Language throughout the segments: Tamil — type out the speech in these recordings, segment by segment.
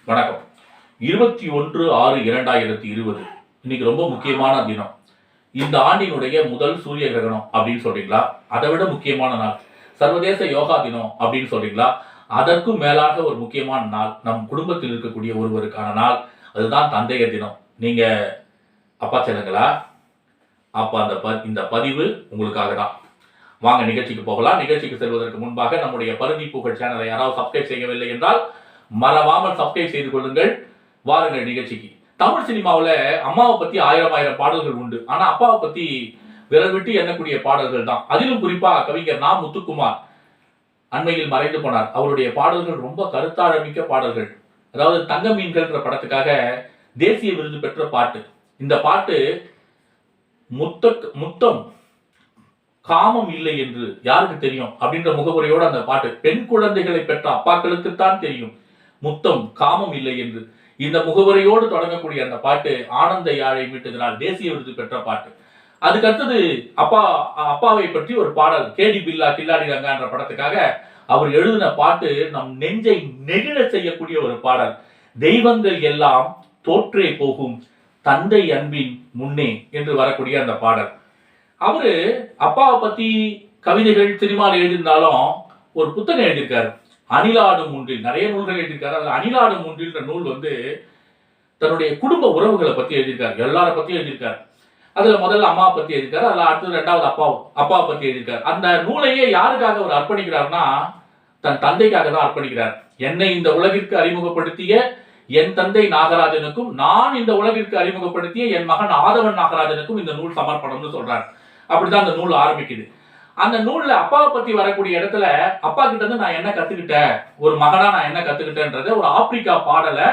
வணக்கம். 21/6/2020 இன்னைக்கு ரொம்ப முக்கியமான தினம். இந்த ஆண்டினுடைய முதல் சூரிய கிரகணம் அப்படின்னு சொல்றீங்களா? அதை விட முக்கியமான நாள். சர்வதேச யோகா தினம் அப்படின்னு சொல்றீங்களா? அதற்கும் மேலாக ஒரு முக்கியமான நாள். நம் குடும்பத்தில் இருக்கக்கூடிய ஒருவருக்கான நாள். அதுதான் தந்தையர் தினம். நீங்க அப்பா செல்லுங்களா? அப்ப இந்த பதிவு உங்களுக்காக தான். வாங்க நிகழ்ச்சிக்கு போகலாம். நிகழ்ச்சிக்கு செல்வதற்கு முன்பாக நம்முடைய பருதி புகழ் சேனலை யாராவது சப்ஸ்கிரைப் செய்யவில்லை என்றால் மறவாமல் சப்ஸ்கிரைப் செய்து கொள்ளுங்கள். வாருங்கள் நிகழ்ச்சிக்கு. தமிழ் சினிமாவில் அம்மாவை பத்தி ஆயிரம் பாடல்கள் உண்டு. ஆனா அப்பாவை பத்தி விரல் விட்டு எண்ணக்கூடிய பாடல்கள் தான். அதிலும் குறிப்பா கவிஞர் நா. முத்துக்குமார் அண்மையில் மறைந்து போனார். அவருடைய பாடல்கள் ரொம்ப கருத்தாழமிக்க பாடல்கள். அதாவது தங்க மீன்கள்ன்ற படத்துக்காக தேசிய விருது பெற்ற பாட்டு. இந்த பாட்டு முத்தம் காமம் இல்லை என்று யாருக்கு தெரியும் அப்படின்ற முகவுரையோடு அந்த பாட்டு. பெண் குழந்தைகளை பெற்ற அப்பாக்களுக்குத்தான் தெரியும் முத்தம் காமம் இல்லை என்று. இந்த முகவரையோடு தொடங்கக்கூடிய அந்த பாட்டு ஆனந்த யாழை மீட்டதினால் தேசிய விருது பெற்ற பாட்டு. அதுக்கு அடுத்தது அப்பாவை பற்றி ஒரு பாடல். கேடி பில்லா கில்லாடி ரங்கா என்ற படத்துக்காக அவர் எழுதின பாட்டு நம் நெஞ்சை நெகிழ செய்யக்கூடிய ஒரு பாடல். தெய்வங்கள் எல்லாம் தோற்றே போகும் தந்தை அன்பின் முன்னே என்று வரக்கூடிய அந்த பாடல். அவரு அப்பாவை பத்தி கவிதைகள் சினிமாவில் எழுதியிருந்தாலும் ஒரு புத்தகம் எழுதியிருக்காரு. அணிலாடும் மூன்றில் நிறைய நூல்கள் எழுதியிருக்காரு. அதுல அணிலாடும் மூன்றில் நூல் தன்னுடைய குடும்ப உறவுகளை பத்தி எழுதியிருக்காரு. எல்லார பத்தியும் எழுதியிருக்காரு. அதுல முதல்ல அம்மாவை பத்தி எழுதியிருக்காரு. அதுல அடுத்தது ரெண்டாவது அப்பாவை பத்தி எழுதியிருக்காரு. அந்த நூலையே யாருக்காக அவர் அர்ப்பணிக்கிறார்னா தன் தந்தைக்காக தான் அர்ப்பணிக்கிறார். என்னை இந்த உலகிற்கு அறிமுகப்படுத்திய என் தந்தை நாகராஜனுக்கும் நான் இந்த உலகிற்கு அறிமுகப்படுத்திய என் மகன் ஆதவன் நாகராஜனுக்கும் இந்த நூல் சமர்ப்பணம்னு சொல்றார். அப்படிதான் அந்த நூல் ஆரம்பிக்குது. அந்த நூல்ல அப்பாவை பத்தி வரக்கூடிய இடத்துல அப்பா கிட்ட இருந்து நான் என்ன கத்துக்கிட்டேன், ஒரு மகனா நான் என்ன கத்துக்கிட்டேன்றத ஒரு ஆப்பிரிக்கா பாடலை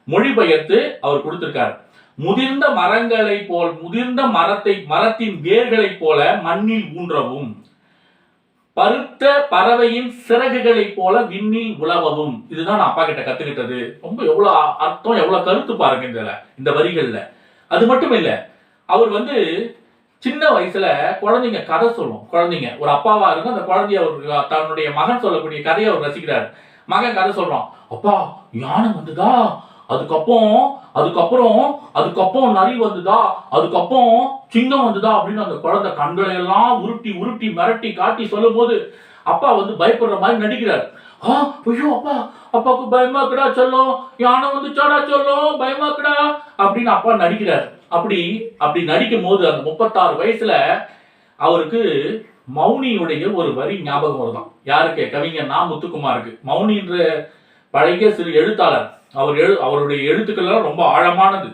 மொழிபெயர்த்து அவர் கொடுத்திருக்காரு. முதிர்ந்த மரங்களை போல் முதிர்ந்த மரத்தின் வேர்களை போல மண்ணில் ஊன்றவும், பருத்த பறவையின் சிறகுகளை போல விண்ணில் உலவவும். இதுதான் நான் அப்பா கிட்ட கத்துக்கிட்டது. ரொம்ப எவ்வளவு அர்த்தம், எவ்வளவு கருத்து பாருங்க இந்த வரிகள்ல. அது மட்டும் இல்ல, அவர் சின்ன வயசுல குழந்தைங்க கதை சொல்லும். குழந்தைங்க ஒரு அப்பாவா இருக்கும். அந்த குழந்தைய தன்னுடைய மகன் சொல்லக்கூடிய கதையை அவர் ரசிக்கிறார். மகன் கதை சொல்றான், அப்பா யானை வந்துதா, அதுக்கப்புறம் நரி வந்துதா, அதுக்கப்புறம் சிங்கம் வந்துதா அப்படின்னு அந்த குழந்தை கண்களை எல்லாம் உருட்டி மிரட்டி காட்டி சொல்லும் போது அப்பா பயப்படுற மாதிரி நடிக்கிறார். ஐயோ அப்பா, அப்பாவுக்கு பயமாக்குடா சொல்லும், யானை வந்துச்சாடா சொல்லும், பயமாக்குடா அப்படின்னு அப்பா நடிக்கிறார். அப்படி நடிக்கும் போது அந்த 36 வயசுல அவருக்கு மௌனியுடைய ஒரு வரி ஞாபகம் வருதான். யாருக்கு? கவிஞர் நா. முத்துக்குமாருக்கு. மௌனின்ற பழைய சிறு எழுத்தாளர். அவருடைய எழுத்துக்கள் ரொம்ப ஆழமானது.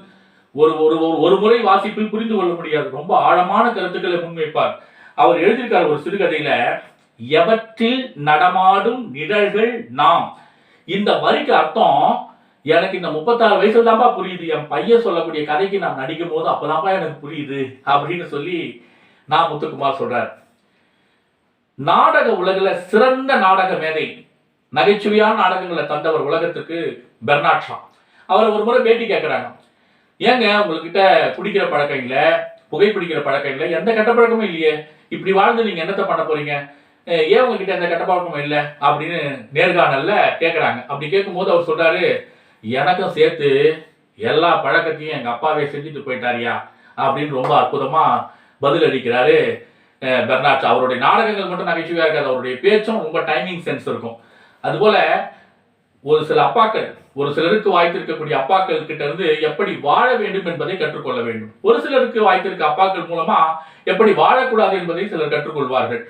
ஒரு முறை வாசிப்பில் புரிந்து கொள்ள முடியாது. ரொம்ப ஆழமான கருத்துக்களை முன்வைப்பார். அவர் எழுதியிருக்கார் ஒரு சிறுகதையில, எவற்றில் நடமாடும் நிழல்கள் நாம். இந்த வரிக்கு அர்த்தம் எனக்கு இந்த 36 வயசுல தான்ப்பா புரியுது. என் பையன் சொல்லக்கூடிய கதைக்கு நான் நடிக்கும் போது அப்பதான்ப்பா எனக்கு புரியுது அப்படின்னு சொல்லி நா. முத்துக்குமார் சொல்றார். நாடக உலகில சிறந்த நாடக மேதை, நகைச்சுவையான நாடகங்களை தந்தவர் உலகத்துக்கு பெர்னாட் ஷா. அவர் ஒரு முறை பேட்டி கேட்கிறாங்க, ஏங்க உங்ககிட்ட குடிக்கிற பழக்கம் இல்லை, புகைப்பிடிக்கிற பழக்கம் இல்லை, எந்த கெட்ட பழக்கமும் இல்லையே, இப்படி வாழ்ந்து நீங்க என்னத்தை பண்ண போறீங்க, ஏன் உங்ககிட்ட எந்த கெட்ட பழக்கமும் இல்லை அப்படின்னு நேர்காணல்ல கேட்கிறாங்க. அப்படி கேட்கும் போது அவர் சொல்றாரு, எனக்கும் சேர்த்து எல்லா பழக்கத்தையும் எங்க அப்பாவே செஞ்சுட்டு போயிட்டாரியா அப்படின்னு ரொம்ப அற்புதமா பதில் அளிக்கிறாரு பெர்னாட். அவருடைய நாடகங்கள் மட்டும் நகைச்சுவையா இருக்காது, அவருடைய பேச்சும் ரொம்ப டைமிங் சென்ஸ் இருக்கும். அதுபோல ஒரு சில அப்பாக்கள், ஒரு சிலருக்கு வாய்த்திருக்கக்கூடிய அப்பாக்கள் கிட்ட இருந்து எப்படி வாழ வேண்டும் என்பதை கற்றுக்கொள்ள வேண்டும். ஒரு சிலருக்கு வாய்த்திருக்க அப்பாக்கள் மூலமா எப்படி வாழக்கூடாது என்பதை சிலர் கற்றுக்கொள்வார்கள்.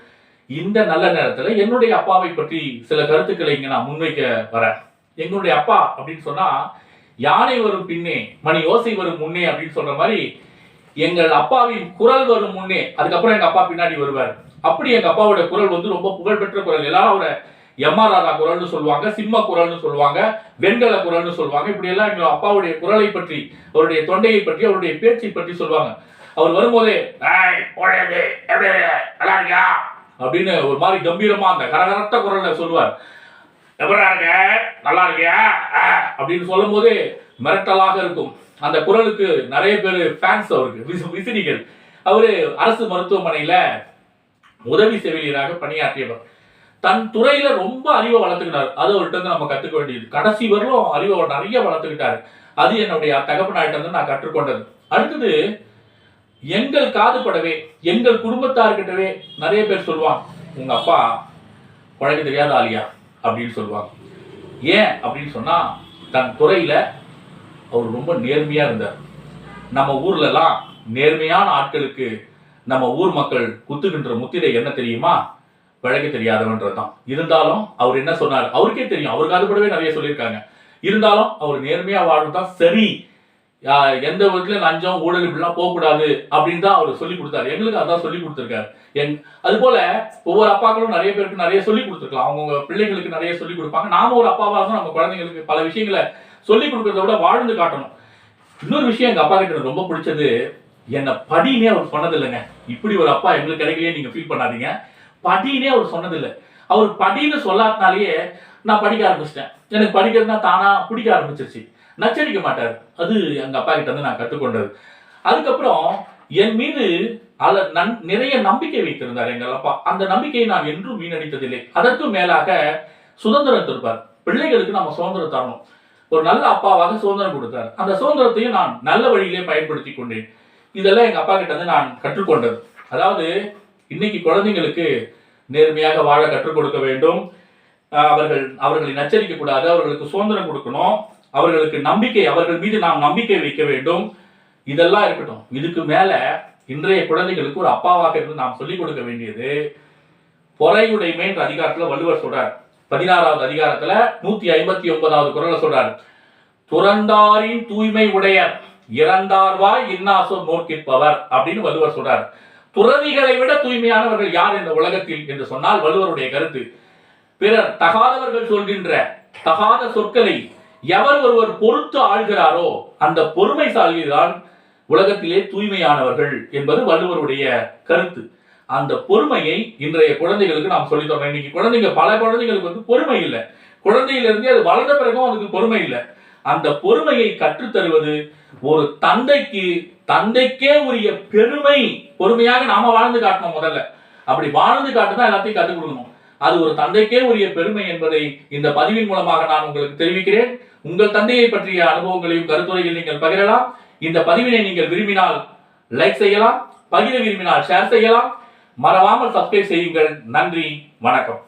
இந்த நல்ல நேரத்துல என்னுடைய அப்பாவை பற்றி சில கருத்துக்களை இங்க நான் முன்வைக்க வரேன். எங்களுடைய அப்பா அப்படின்னு சொன்னா, யானை வரும் பின்னே மணி ஓசை வரும் முன்னே அப்படின்னு சொல்ற மாதிரி எங்கள் அப்பாவின் குரல் வரும் முன்னே அதுக்கப்புறம் எங்க அப்பா பின்னாடி வருவார். அப்படி எங்க அப்பாவோட குரல் ரொம்ப புகழ்பெற்ற குரல். எல்லாரும் அவரை எம்.ஆர். ராதா குரல்னு சொல்லுவாங்க, சிம்ம குரல்னு சொல்லுவாங்க, வெண்கல குரல்னு சொல்லுவாங்க. இப்படி எல்லாம் எங்க அப்பாவுடைய குரலை பற்றி, அவருடைய தொண்டையை பற்றி, அவருடைய பேச்சை பற்றி சொல்லுவாங்க. அவர் வரும்போதே அப்படின்னு ஒரு மாதிரி கம்பீரமா அந்த கரகரத்த குரல்ல சொல்லுவார். எப்படா இருக்க, நல்லா இருக்கியா அப்படின்னு சொல்லும் போதே மிரட்டலாக இருக்கும். அந்த குரலுக்கு நிறைய பேர் ஃபேன்ஸ், அவருக்கு விசிறிகள். அவரு அரசு மருத்துவமனையில உதவி செவிலியராக பணியாற்றியவர். தன் துறையில ரொம்ப அறிவை வளர்த்துக்கிட்டாரு. அது அவர்கிட்ட இருந்து நம்ம கத்துக்க வேண்டியது. கடைசி வரலும் அறிவை நிறைய வளர்த்துக்கிட்டாரு. அது என்னுடைய தகப்பனாயிட்ட இருந்து நான் கற்றுக்கொண்டது. அடுத்தது, எங்கள் காதுபடவே எங்கள் குடும்பத்தார்கிட்டவே நிறைய பேர் சொல்லுவாங்க, உங்க அப்பா உனக்கு தெரியாத ஆளியா அப்படின்னு சொல்லுவாங்க. ஏன் அப்படின்னு சொன்னா, தன் துறையில அவர் ரொம்ப நேர்மையா இருந்தார். நம்ம ஊர்லலாம் நேர்மையான ஆட்களுக்கு நம்ம ஊர் மக்கள் குத்துகின்ற முத்திரை என்ன தெரியுமா? வழக்கு தெரியாதவன்றதான். இருந்தாலும் அவர் என்ன சொன்னார், அவருக்கே தெரியும், அவருக்கு அது கூடவே நிறைய சொல்லியிருக்காங்க. இருந்தாலும் அவர் நேர்மையா வாழ்றதுதான் சரி, எந்த விதத்துல லஞ்சம் ஊழல் இப்படிலாம் போகக்கூடாது அப்படின்னு தான் அவர் சொல்லி கொடுத்தாரு. எங்களுக்கு அதான் சொல்லி கொடுத்துருக்காரு. அது போல ஒவ்வொரு அப்பாக்களும் நிறைய பேருக்கு நிறைய சொல்லி கொடுத்துருக்கலாம். அவங்க பிள்ளைகளுக்கு நிறைய சொல்லி கொடுப்பாங்க. நாம ஒரு அப்பாவா இருந்தாலும் நம்ம குழந்தைங்களுக்கு பல விஷயங்களை சொல்லி கொடுக்கறத விட வாழ்ந்து காட்டணும். இன்னொரு விஷயம் எங்க அப்பா கிட்ட ரொம்ப பிடிச்சது, என்ன படினே அவர் சொன்னது இல்லைங்க. இப்படி ஒரு அப்பா எங்களுக்கு கிடைக்கலையே நீங்க ஃபீல் பண்ணாதீங்க. படினே அவர் சொன்னதில்லை. அவர் படின்னு சொல்லாதனாலேயே நான் படிக்க ஆரம்பிச்சிட்டேன். எனக்கு படிக்கிறதுனா தானா பிடிக்க ஆரம்பிச்சிருச்சு. நச்சரிக்க மாட்டார். அது எங்க அப்பா கிட்ட இருந்து நான் கற்றுக்கொண்டது. அதுக்கப்புறம் என் மீது நிறைய நம்பிக்கை வைத்திருந்தார் எங்கள் அப்பா. அந்த நம்பிக்கையை நான் என்றும் வீணடித்ததில்லை. அதற்கும் மேலாக சுதந்திரம் தருப்பார். பிள்ளைகளுக்கு நம்ம சுதந்திரம் தரணும். ஒரு நல்ல அப்பாவாக சுதந்திரம் கொடுத்தார். அந்த சுதந்திரத்தையும் நான் நல்ல வழியிலே பயன்படுத்தி கொண்டேன். இதெல்லாம் எங்க அப்பா கிட்ட இருந்து நான் கற்றுக்கொண்டது. அதாவது இன்னைக்கு குழந்தைங்களுக்கு நேர்மையாக வாழ கற்றுக் கொடுக்க வேண்டும். அவர்களை நச்சரிக்க கூடாது. அவர்களுக்கு சுதந்திரம் கொடுக்கணும். அவர்களுக்கு நம்பிக்கை, அவர்கள் மீது நாம் நம்பிக்கை வைக்க வேண்டும். இதெல்லாம் இருக்கட்டும். இதுக்கு மேல இன்றைய குழந்தைகளுக்கு ஒரு அப்பாவாக இருந்து நாம் சொல்லிக் கொடுக்க வேண்டியது, பொறையுடைமை என்ற அதிகாரத்துல வள்ளுவர் சொல்றார். 16வது அதிகாரத்துல 159வது குறளை சொல்றார். துறந்தாரின் தூய்மை உடையர் இறந்தார்வாய் இன்னாசோர் நோக்கிற்பவர் அப்படின்னு வள்ளுவர் சொல்றார். துறவிகளை விட தூய்மையானவர்கள் யார் இந்த உலகத்தில் என்று சொன்னால் வள்ளுவருடைய கருத்து, பிறர் தகாதவர்கள் சொல்கின்ற தகாத சொற்களை எவர் ஒருவர் பொறுத்து ஆள்கிறாரோ அந்த பொறுமைசாலிதான் உலகத்திலே தூய்மையானவர்கள் என்பது வள்ளுவருடைய கருத்து. அந்த பொறுமையை இன்றைய குழந்தைகளுக்கு நாம் சொல்லித் தரோம். இன்னைக்கு குழந்தைங்க, பல குழந்தைகளுக்கு வந்து பொறுமை இல்லை. குழந்தையிலிருந்தே அது வளர்ந்த பிறகும் அதுக்கு பொறுமை இல்லை. அந்த பொறுமையை கற்றுத்தருவது ஒரு தந்தைக்கே உரிய பெருமை. பொறுமையாக நாம வாழ்ந்து காட்டணும். முதல்ல அப்படி வாழ்ந்து காட்டுதான் எல்லாத்தையும் கற்றுக் கொடுக்கணும். அது ஒரு தந்தைக்கே உரிய பெருமை என்பதை இந்த பதிவின் மூலமாக நான் உங்களுக்கு தெரிவிக்கிறேன். உங்கள் தந்தையை பற்றிய அனுபவங்களையும் கருத்துரையில் நீங்கள் பகிரலாம். இந்த பதிவினை நீங்கள் விரும்பினால் லைக் செய்யலாம், பகிர விரும்பினால் ஷேர் செய்யலாம். மறவாமல் சப்ஸ்கிரைப் செய்யுங்கள். நன்றி, வணக்கம்.